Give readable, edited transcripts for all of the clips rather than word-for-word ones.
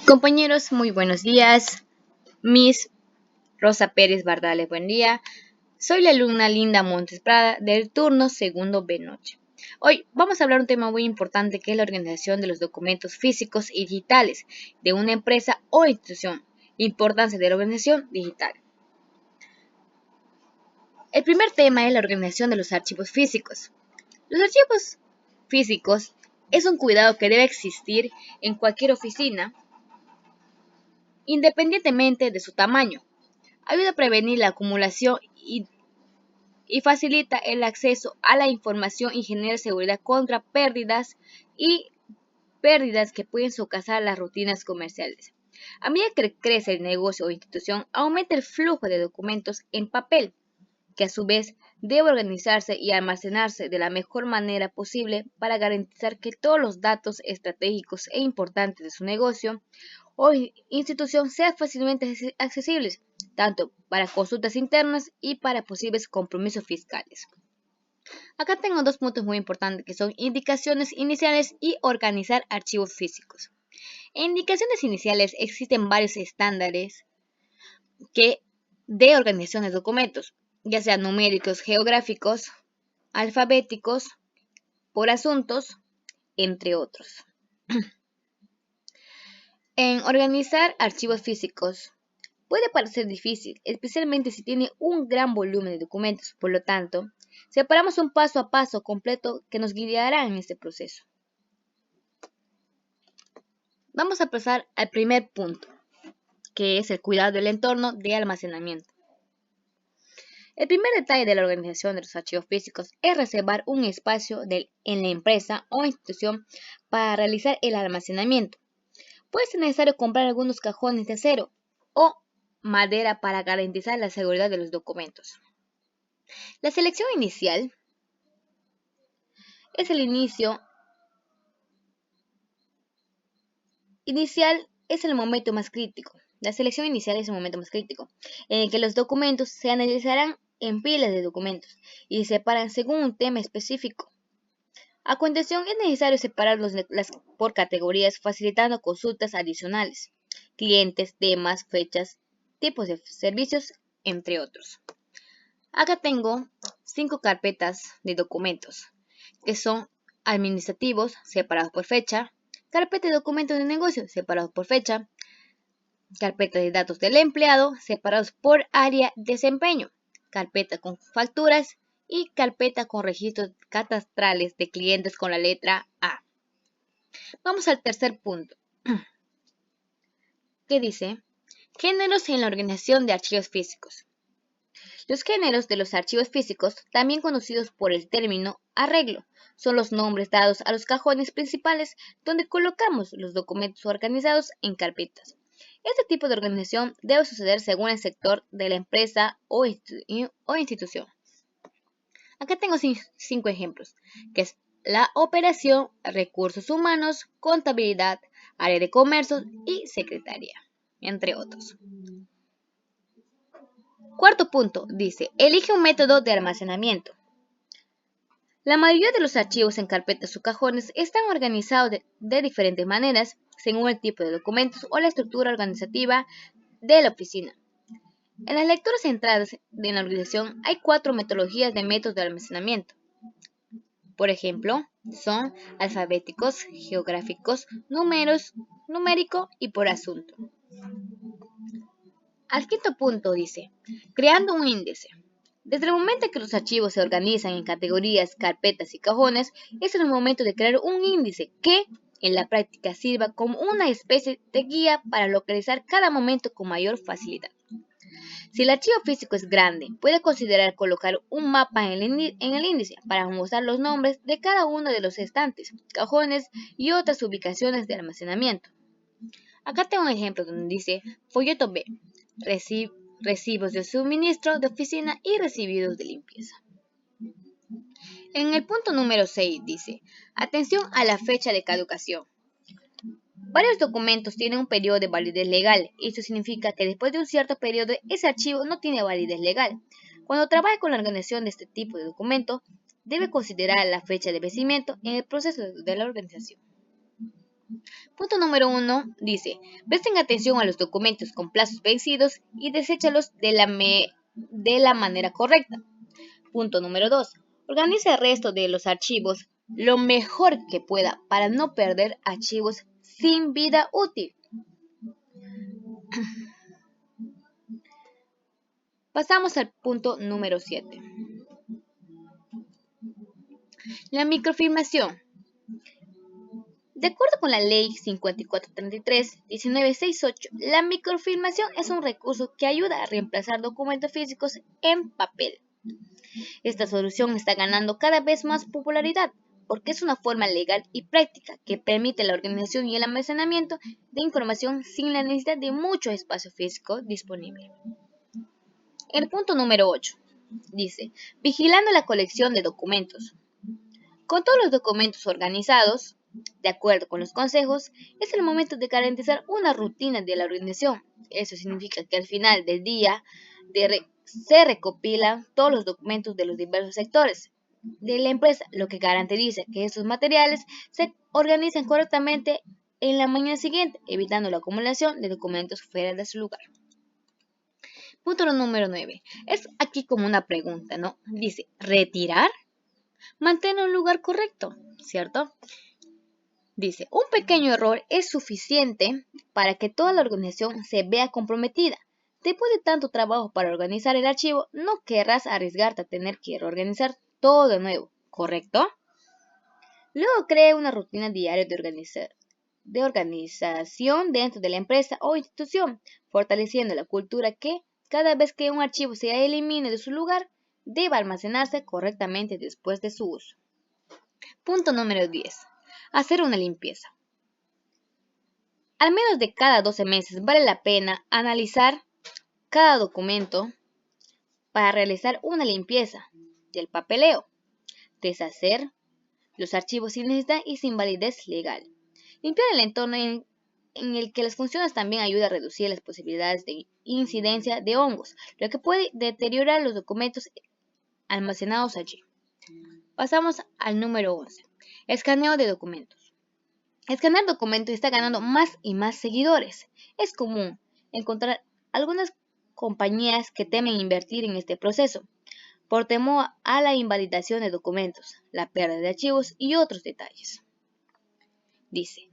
Compañeros, muy buenos días. Miss Rosa Pérez Bardales, buen día. Soy la alumna Linda Montes Prada del turno segundo B noche. Hoy vamos a hablar un tema muy importante que es la organización de los documentos físicos y digitales de una empresa o institución. Importancia de la organización digital. El primer tema es la organización de los archivos físicos. Los archivos físicos es un cuidado que debe existir en cualquier oficina, independientemente de su tamaño. Ayuda a prevenir la acumulación y facilita el acceso a la información y genera seguridad contra pérdidas que pueden socazar las rutinas comerciales. A medida que crece el negocio o institución, aumenta el flujo de documentos en papel, que a su vez debe organizarse y almacenarse de la mejor manera posible para garantizar que todos los datos estratégicos e importantes de su negocio o institución sean fácilmente accesibles, tanto para consultas internas y para posibles compromisos fiscales. Acá tengo dos puntos muy importantes que son indicaciones iniciales y organizar archivos físicos. En indicaciones iniciales existen varios estándares de organización de documentos, ya sean numéricos, geográficos, alfabéticos, por asuntos, entre otros. En organizar archivos físicos puede parecer difícil, especialmente si tiene un gran volumen de documentos. Por lo tanto, separamos un paso a paso completo que nos guiará en este proceso. Vamos a pasar al primer punto, que es el cuidado del entorno de almacenamiento. El primer detalle de la organización de los archivos físicos es reservar un espacio en la empresa o institución para realizar el almacenamiento. Puede ser necesario comprar algunos cajones de acero o madera para garantizar la seguridad de los documentos. La selección inicial es el es el momento más crítico. La selección inicial es el momento más crítico, en el que los documentos se analizarán en pilas de documentos y se separan según un tema específico. A continuación, es necesario separarlos por categorías, facilitando consultas adicionales, clientes, temas, fechas, tipos de servicios, entre otros. Acá tengo 5 carpetas de documentos, que son administrativos, separados por fecha, carpeta de documentos de negocio, separados por fecha, carpeta de datos del empleado, separados por área de desempeño, carpeta con facturas y carpeta con registros catastrales de clientes con la letra A. Vamos al tercer punto, que dice géneros en la organización de archivos físicos. Los géneros de los archivos físicos, también conocidos por el término arreglo, son los nombres dados a los cajones principales donde colocamos los documentos organizados en carpetas. Este tipo de organización debe suceder según el sector de la empresa o institución. Acá tengo 5 ejemplos, que es la operación, recursos humanos, contabilidad, área de comercio y secretaría, entre otros. Cuarto punto, dice, elige un método de almacenamiento. La mayoría de los archivos en carpetas o cajones están organizados de diferentes maneras según el tipo de documentos o la estructura organizativa de la oficina. En las lecturas centradas de la organización hay 4 metodologías de métodos de almacenamiento. Por ejemplo, son alfabéticos, geográficos, numérico y por asunto. Al quinto punto dice, creando un índice. Desde el momento en que los archivos se organizan en categorías, carpetas y cajones, es el momento de crear un índice que, en la práctica, sirva como una especie de guía para localizar cada momento con mayor facilidad. Si el archivo físico es grande, puede considerar colocar un mapa en el índice para mostrar los nombres de cada uno de los estantes, cajones y otras ubicaciones de almacenamiento. Acá tengo un ejemplo donde dice folleto B, recibos de suministro de oficina y recibidos de limpieza. En el punto número 6 dice, atención a la fecha de caducación. Varios documentos tienen un periodo de validez legal. Esto significa que después de un cierto periodo ese archivo no tiene validez legal. Cuando trabaje con la organización de este tipo de documento, debe considerar la fecha de vencimiento en el proceso de la organización. Punto número 1 dice, presten atención a los documentos con plazos vencidos y deséchalos de la manera correcta. Punto número 2, organice el resto de los archivos lo mejor que pueda para no perder archivos sin vida útil. Pasamos al punto número 7. La microfilmación. De acuerdo con la Ley 5433-1968, la microfilmación es un recurso que ayuda a reemplazar documentos físicos en papel. Esta solución está ganando cada vez más popularidad porque es una forma legal y práctica que permite la organización y el almacenamiento de información sin la necesidad de mucho espacio físico disponible. El punto número 8 dice, vigilando la colección de documentos. Con todos los documentos organizados, de acuerdo con los consejos, es el momento de garantizar una rutina de la organización. Eso significa que al final del día se recopilan todos los documentos de los diversos sectores de la empresa, lo que garantiza que estos materiales se organizan correctamente en la mañana siguiente, evitando la acumulación de documentos fuera de su lugar. Punto número 9. Es aquí como una pregunta, ¿no? Dice, ¿retirar? Mantén un lugar correcto, ¿cierto? Dice, un pequeño error es suficiente para que toda la organización se vea comprometida. Después de tanto trabajo para organizar el archivo, no querrás arriesgarte a tener que reorganizar todo de nuevo, ¿correcto? Luego cree una rutina diaria de organización dentro de la empresa o institución, fortaleciendo la cultura que, cada vez que un archivo se elimine de su lugar, deba almacenarse correctamente después de su uso. Punto número 10. Hacer una limpieza. Al menos de cada 12 meses vale la pena analizar cada documento para realizar una limpieza del papeleo, deshacer los archivos sin necesidad y sin validez legal. Limpiar el entorno en el que las funciones también ayuda a reducir las posibilidades de incidencia de hongos, lo que puede deteriorar los documentos almacenados allí. Pasamos al número 11. Escaneo de documentos. Escanear documentos está ganando más y más seguidores. Es común encontrar algunas compañías que temen invertir en este proceso por temor a la invalidación de documentos, la pérdida de archivos y otros detalles. Dice,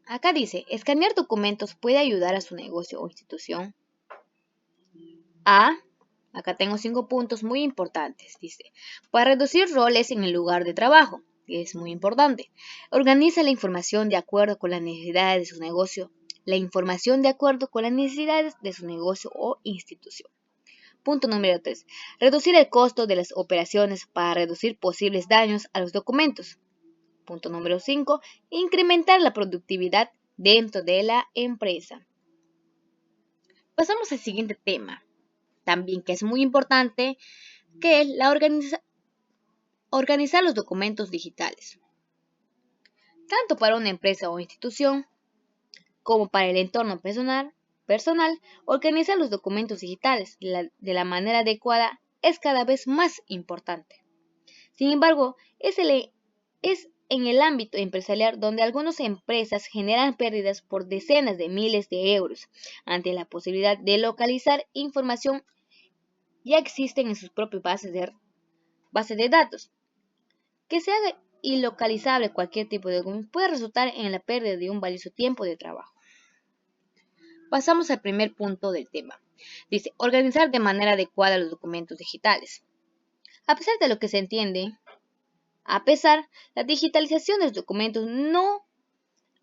acá dice, escanear documentos puede ayudar a su negocio o institución a, acá tengo 5 puntos muy importantes, dice, para reducir roles en el lugar de trabajo, que es muy importante. Organiza la información de acuerdo con las necesidades de su negocio, o institución. Punto número 3. Reducir el costo de las operaciones para reducir posibles daños a los documentos. Punto número 5. Incrementar la productividad dentro de la empresa. Pasamos al siguiente tema, también que es muy importante, que es la organizar los documentos digitales. Tanto para una empresa o institución, como para el entorno personal, organizar los documentos digitales de la manera adecuada es cada vez más importante. Sin embargo, es en el ámbito empresarial donde algunas empresas generan pérdidas por decenas de miles de euros ante la posibilidad de localizar información ya existen en sus propias bases de datos. Que se haga ilocalizable cualquier tipo de documento puede resultar en la pérdida de un valioso tiempo de trabajo. Pasamos al primer punto del tema. Dice, organizar de manera adecuada los documentos digitales. A pesar de lo que se entiende, la digitalización de los documentos no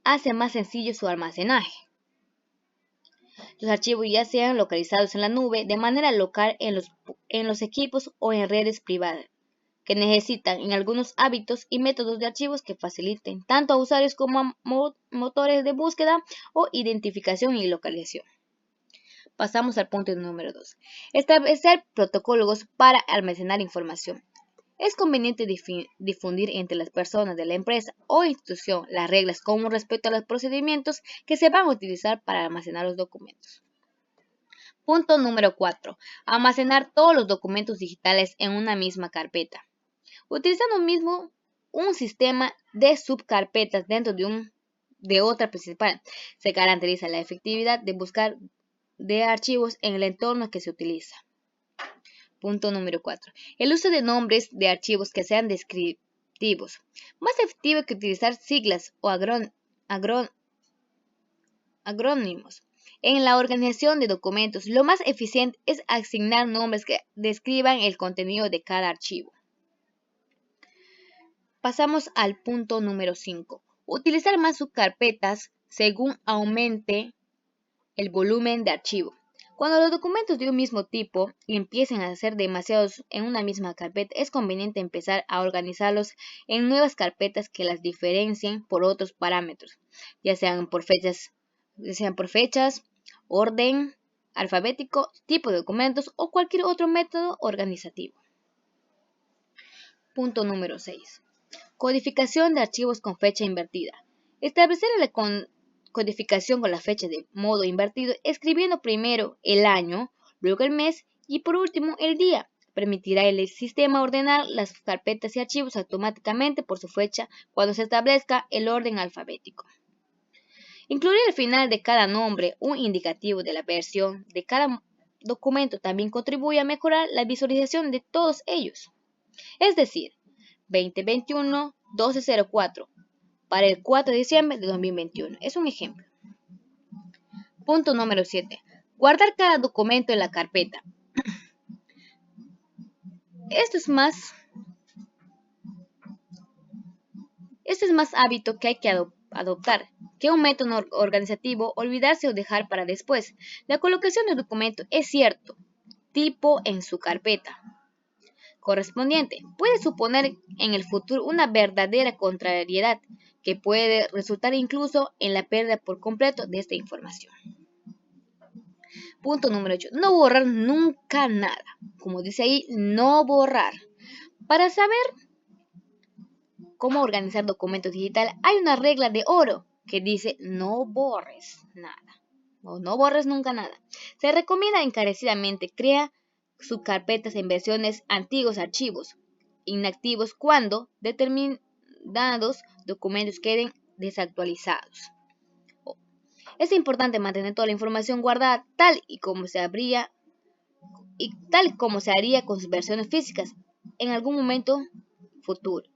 hace más sencillo su almacenaje. Los archivos ya sean localizados en la nube de manera local en los equipos o en redes privadas, que necesitan en algunos hábitos y métodos de archivos que faciliten tanto a usuarios como a motores de búsqueda o identificación y localización. Pasamos al punto número 2. Establecer protocolos para almacenar información. Es conveniente difundir entre las personas de la empresa o institución las reglas con respecto a los procedimientos que se van a utilizar para almacenar los documentos. Punto número 4. Almacenar todos los documentos digitales en una misma carpeta. Utilizando un mismo un sistema de subcarpetas dentro de otra principal. Se caracteriza la efectividad de buscar de archivos en el entorno que se utiliza. Punto número 4. El uso de nombres de archivos que sean descriptivos. Más efectivo que utilizar siglas o acrónimos. En la organización de documentos, lo más eficiente es asignar nombres que describan el contenido de cada archivo. Pasamos al punto número 5. Utilizar más subcarpetas según aumente el volumen de archivo. Cuando los documentos de un mismo tipo empiecen a ser demasiados en una misma carpeta, es conveniente empezar a organizarlos en nuevas carpetas que las diferencien por otros parámetros, ya sean por fechas, orden alfabético, tipo de documentos o cualquier otro método organizativo. Punto número 6. Codificación de archivos con fecha invertida. Establecer la codificación con la fecha de modo invertido, escribiendo primero el año, luego el mes y por último el día. Permitirá al sistema ordenar las carpetas y archivos automáticamente por su fecha cuando se establezca el orden alfabético. Incluir al final de cada nombre un indicativo de la versión de cada documento también contribuye a mejorar la visualización de todos ellos. Es decir, 2021-1204 para el 4 de diciembre de 2021. Es un ejemplo. Punto número 7. Guardar cada documento en la carpeta. Esto es más hábito que hay que adoptar que un método organizativo, olvidarse o dejar para después. La colocación del documento es cierto tipo en su carpeta correspondiente puede suponer en el futuro una verdadera contrariedad que puede resultar incluso en la pérdida por completo de esta información. Punto número 8. No borrar nunca nada. Como dice ahí, no borrar. Para saber cómo organizar documentos digitales, hay una regla de oro que dice no borres nada. O no borres nunca nada. Se recomienda encarecidamente crear subcarpetas en versiones antiguos archivos inactivos cuando determinados documentos queden desactualizados. Es importante mantener toda la información guardada tal y como se haría con sus versiones físicas en algún momento futuro.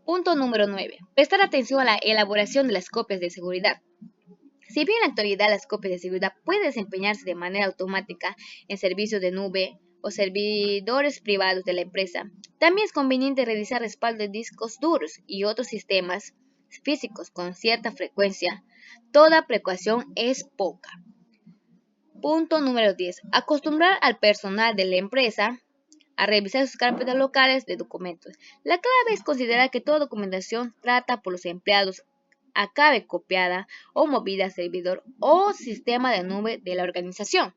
Punto número 9. Prestar atención a la elaboración de las copias de seguridad. Si bien en la actualidad las copias de seguridad pueden desempeñarse de manera automática en servicios de nube o servidores privados de la empresa, también es conveniente realizar respaldo de discos duros y otros sistemas físicos con cierta frecuencia. Toda precaución es poca. Punto número 10. Acostumbrar al personal de la empresa a revisar sus carpetas locales de documentos. La clave es considerar que toda documentación trata por los empleados acabe copiada o movida a servidor o sistema de nube de la organización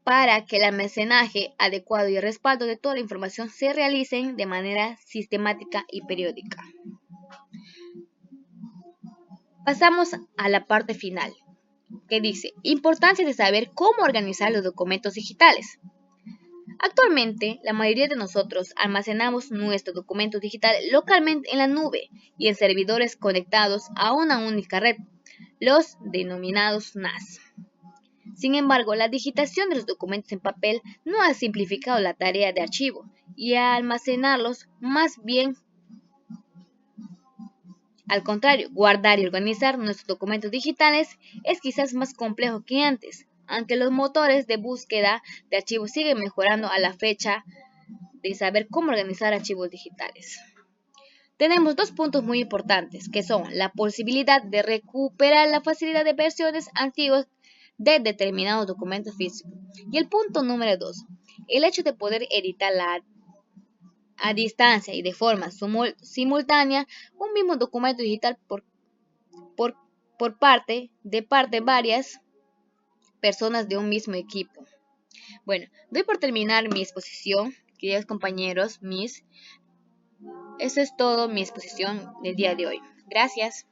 para que el almacenaje adecuado y el respaldo de toda la información se realicen de manera sistemática y periódica. Pasamos a la parte final, que dice, importancia de saber cómo organizar los documentos digitales. Actualmente, la mayoría de nosotros almacenamos nuestros documentos digitales localmente en la nube y en servidores conectados a una única red, los denominados NAS. Sin embargo, la digitación de los documentos en papel no ha simplificado la tarea de archivo y almacenarlos, más bien al contrario, guardar y organizar nuestros documentos digitales es quizás más complejo que antes, aunque los motores de búsqueda de archivos siguen mejorando a la fecha de saber cómo organizar archivos digitales. Tenemos dos puntos muy importantes, que son la posibilidad de recuperar la facilidad de versiones antiguas de determinados documentos físicos. Y el punto número 2, el hecho de poder editar a distancia y de forma simultánea un mismo documento digital por parte varias personas de un mismo equipo. Bueno, doy por terminar mi exposición, queridos compañeros, eso es todo mi exposición del día de hoy. Gracias.